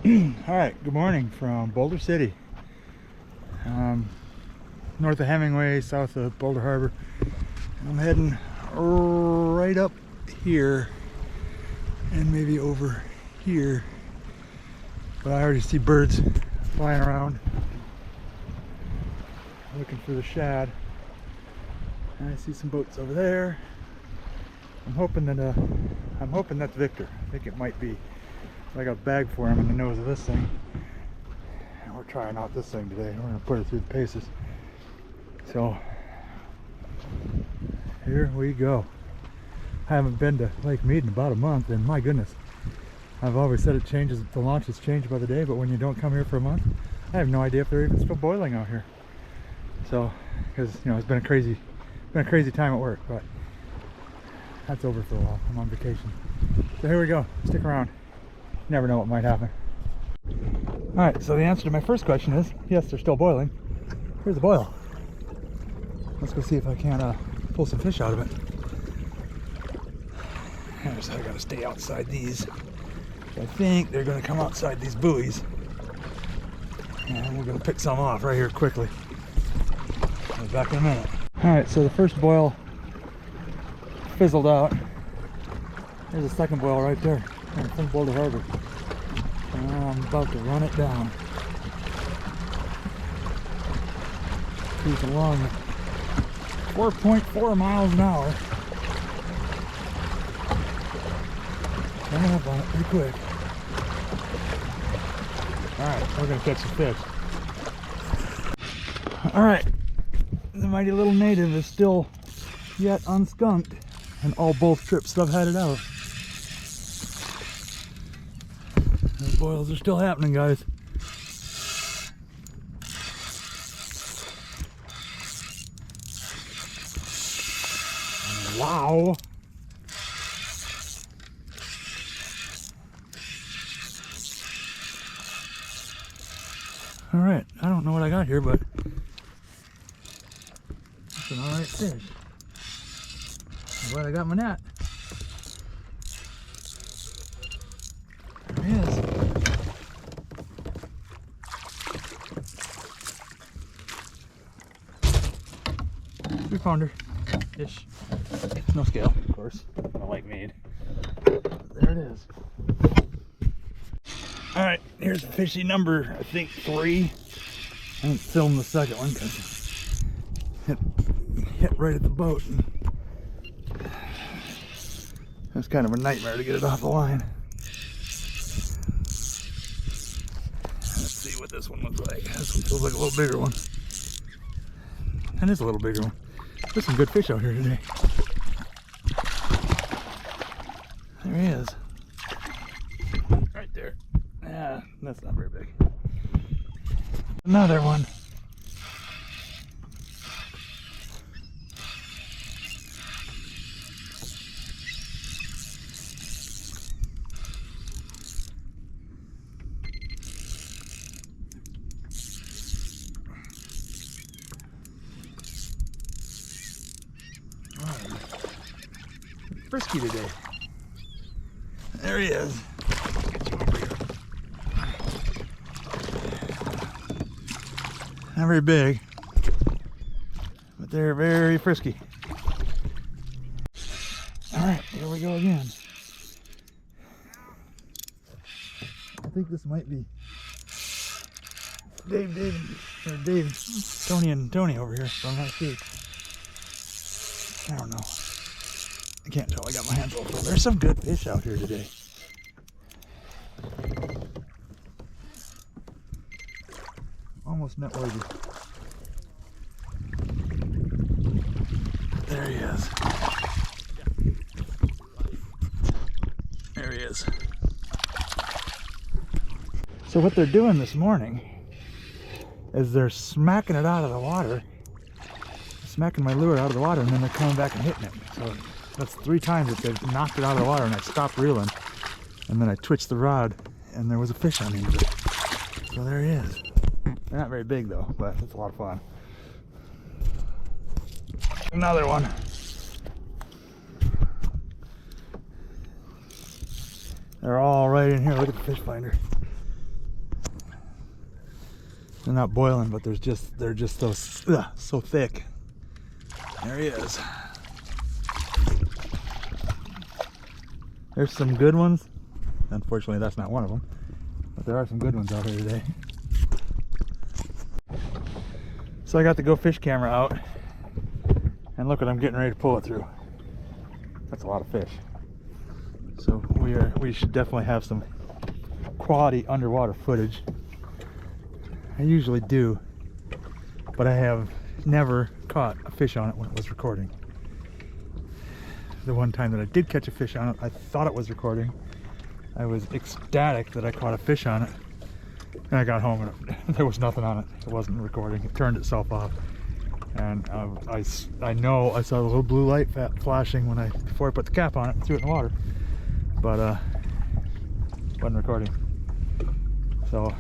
Alright, good morning from Boulder City. North of Hemingway, south of Boulder Harbor. I'm heading right up here and maybe over here. But I already see birds flying around looking for the shad. And I see some boats over there. I'm hoping that's Victor. I think it might be. I got a bag for him in the nose of this thing. And we're trying out this thing today. We're going to put it through the paces. So, here we go. I haven't been to Lake Mead in about a month, and my goodness, I've always said it changes, the launches change by the day, but when you don't come here for a month, I have no idea if they're even still boiling out here. So, because, you know, it's been a crazy time at work, but that's over for a while. I'm on vacation. So here we go. Stick around. You never know what might happen. Alright, so the answer to my first question is, yes, they're still boiling. Here's the boil. Let's go see if I can pull some fish out of it. So I gotta stay outside these. I think they're gonna come outside these buoys. And we're gonna pick some off right here quickly. I'll be back in a minute. Alright, so the first boil fizzled out. There's a second boil right there from Boulder Harbor. And I'm about to run it down. Cruising along at 4.4 miles an hour. Coming up on it pretty quick. Alright, we're gonna catch some fish. Alright, the mighty little native is still yet unskunked, and all both trips I've had it out. The boils are still happening, guys. Wow. All right, I don't know what I got here, but it's an all right fish. I'm glad I got my net. There he is. 3-pounder ish. No scale, of course. I like Mead. There it is. Alright, here's fishy number, I think 3. I haven't filmed the second one because it hit right at the boat. And that's kind of a nightmare to get it off the line. Let's see what this one looks like. This one feels like a little bigger one. And it's a little bigger one. There's some good fish out here today. There he is. Right there. Yeah, that's not very big. Another one. Frisky today. There he is. Not very big, but they're very frisky. Alright, here we go again. I think this might be Dave, Tony and Tony over here from that creek. I don't know. I can't tell. I got my hands all full. There's some good fish out here today. Almost net worthy. There he is. There he is. So what they're doing this morning is they're smacking it out of the water, smacking my lure out of the water, and then they're coming back and hitting it. So that's 3 times that they've knocked it out of the water, and I stopped reeling, and then I twitched the rod, and there was a fish on the end of it. So there he is. They're not very big though, but it's a lot of fun. Another one. They're all right in here. Look at the fish finder. They're not boiling, but they're just so thick. There he is. There's some good ones. Unfortunately, that's not one of them, but there are some good ones out here today. So I got the Go Fish camera out, and look what I'm getting ready to pull it through. That's a lot of fish. So we should definitely have some quality underwater footage. I usually do, but I have never caught a fish on it when it was recording. The one time that I did catch a fish on it, I thought it was recording. I was ecstatic that I caught a fish on it, and I got home and there was nothing on it. It wasn't recording. It turned itself off, and I know I saw the little blue light flashing before I put the cap on it and threw it in the water, but wasn't recording. So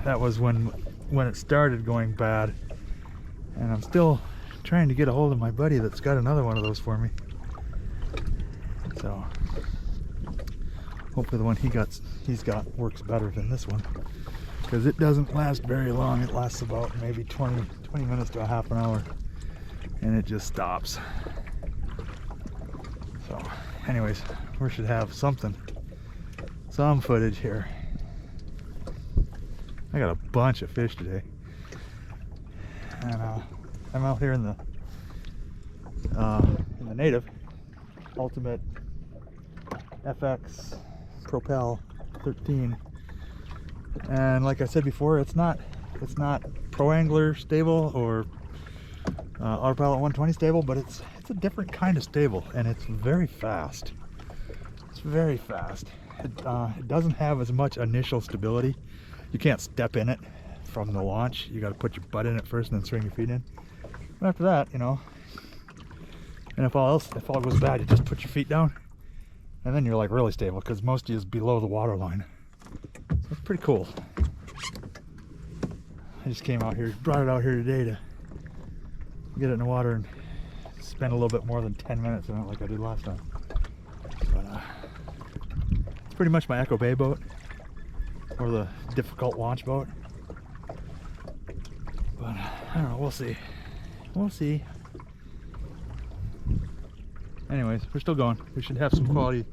that was when it started going bad, and I'm still trying to get a hold of my buddy that's got another one of those for me. So hopefully the one he's got works better than this one, because it doesn't last very long. It lasts about maybe 20 minutes to a half an hour, and it just stops. So anyways, we should have some footage here. I got a bunch of fish today, and I'm out here in the native ultimate FX Propel 13, and like I said before, it's not Pro Angler stable or Autopilot 120 stable, but it's a different kind of stable, and it's very fast. It's very fast. It doesn't have as much initial stability. You can't step in it from the launch. You got to put your butt in it first and then swing your feet in. But after that, you know, and if all goes bad, you just put your feet down, and then you're like really stable, because most of you is below the water line. So it's pretty cool. I just came out here, brought it out here today to get it in the water and spend a little bit more than 10 minutes in it like I did last time. But it's pretty much my Echo Bay boat, or the difficult launch boat. But I don't know, we'll see. We'll see. Anyways, we're still going. We should have some quality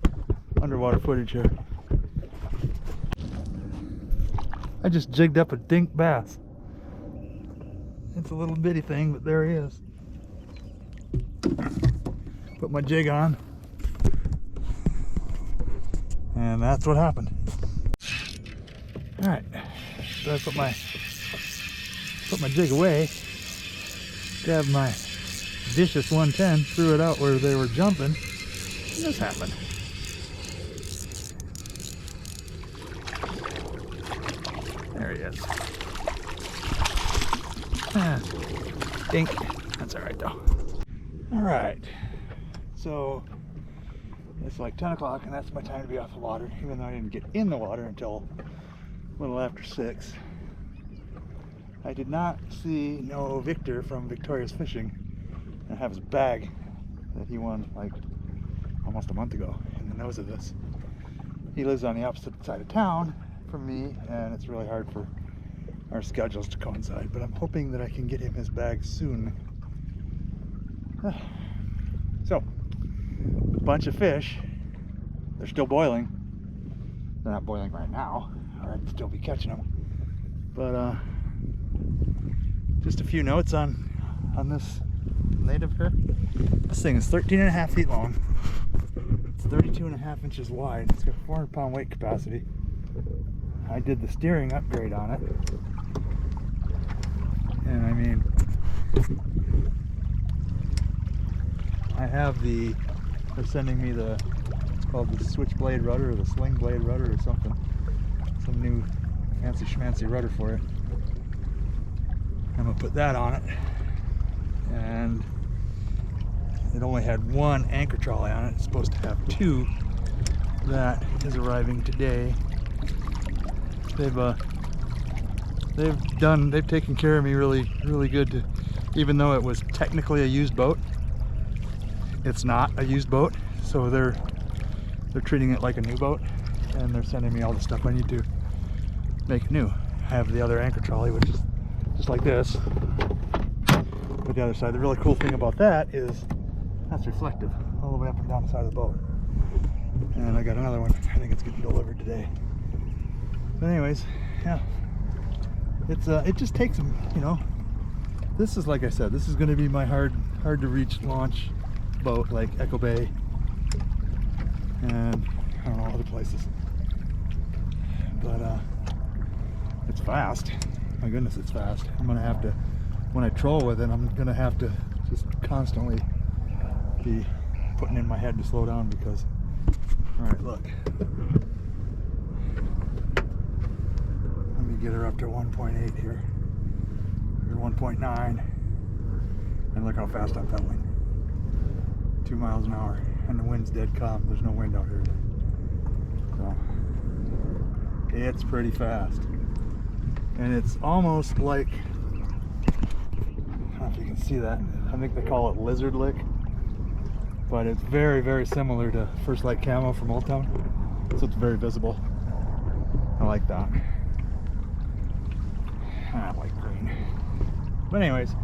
underwater footage here. I just jigged up a dink bass. It's a little bitty thing, but there he is. Put my jig on, and that's what happened. Alright, so I put my jig away, grabbed my vicious 110, threw it out where they were jumping, and this happened. There he is. Dink. That's alright though. Alright, so it's like 10 o'clock, and that's my time to be off the water, even though I didn't get in the water until a little after 6. I did not see no Victor from Victoria's Fishing and have his bag that he won like almost a month ago in the nose of this. He lives on the opposite side of town from me, and it's really hard for our schedules to coincide, but I'm hoping that I can get him his bag soon. So, a bunch of fish. They're still boiling. They're not boiling right now, or I'd still be catching them. But just a few notes on this native here. This thing is 13.5 feet long. It's 32.5 inches wide. It's got 400 pound weight capacity. I did the steering upgrade on it, and I mean, I have they're sending me it's called the switchblade rudder, or the sling blade rudder, or something. Some new fancy schmancy rudder for it. I'm gonna put that on it, and it only had one anchor trolley on it. It's supposed to have 2. That is arriving today. They've taken care of me really good, even though it was technically a used boat. It's not a used boat, so they're treating it like a new boat, and they're sending me all the stuff I need to make it new. I have the other anchor trolley, which is just like this. But the other side, the really cool thing about that is that's reflective all the way up and down the side of the boat. And I got another one. I think it's getting delivered today. But anyways, yeah, it just takes them, you know. This is, like I said, this is going to be my hard to reach launch boat, like Echo Bay and I don't know, other places. But it's fast. My goodness, it's fast. I'm gonna have to, when I troll with it, I'm gonna have to just constantly be putting in my head to slow down because, all right, look. Let me get her up to 1.8 here, or 1.9, and look how fast I'm pedaling. 2 miles an hour, and the wind's dead calm. There's no wind out here. So it's pretty fast, and it's almost like, I don't know if you can see that. I think they call it lizard lick, but it's very, very similar to First Light Camo from Old Town, so it's very visible. I like that. I like green. But anyways,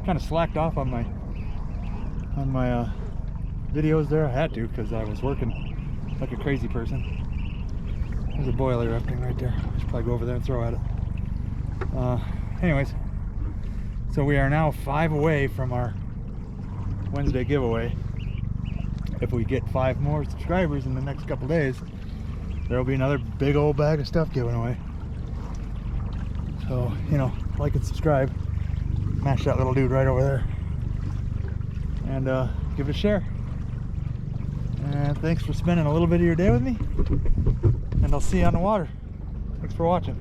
kind of slacked off on my videos there. I had to because I was working like a crazy person. There's a boiler erupting right there. I should probably go over there and throw at it. Anyways, so we are now 5 away from our Wednesday giveaway. If we get 5 more subscribers in the next couple days, there will be another big old bag of stuff given away. So, you know, like and subscribe. Smash that little dude right over there. And give it a share. And thanks for spending a little bit of your day with me. And I'll see you on the water. Thanks for watching.